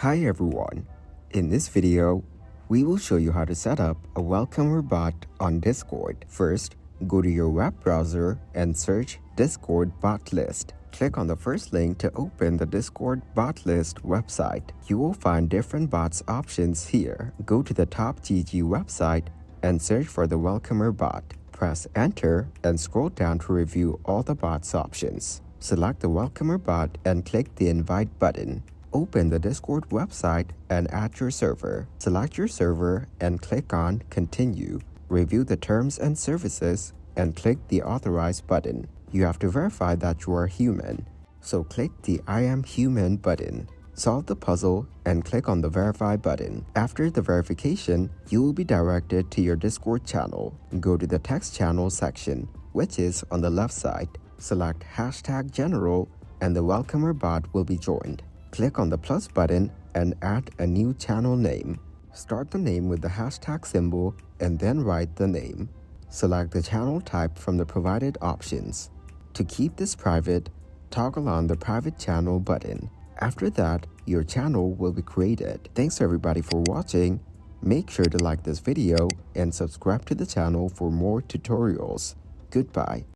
Hi everyone. In this video, we will show you how to set up a welcomer bot on Discord. First, go to your web browser and search Discord bot list. Click on the first link to open the Discord bot list website. You will find different bots options here. Go to the top GG website and search for the welcomer bot. Press enter and scroll down to review all the bots options. Select the welcomer bot and click the invite button. Open the Discord website and add your server. Select your server and click on Continue. Review the terms and services and click the Authorize button. You have to verify that you are human, so click the I am human button. Solve the puzzle and click on the Verify button. After the verification, you will be directed to your Discord channel. Go to the text channel section, which is on the left side. Select #general and the welcomer bot will be joined. Click on the plus button and add a new channel name. Start the name with the hashtag symbol and then write the name. Select the channel type from the provided options. To keep this private, toggle on the private channel button. After that, your channel will be created. Thanks everybody for watching. Make sure to like this video and subscribe to the channel for more tutorials. Goodbye.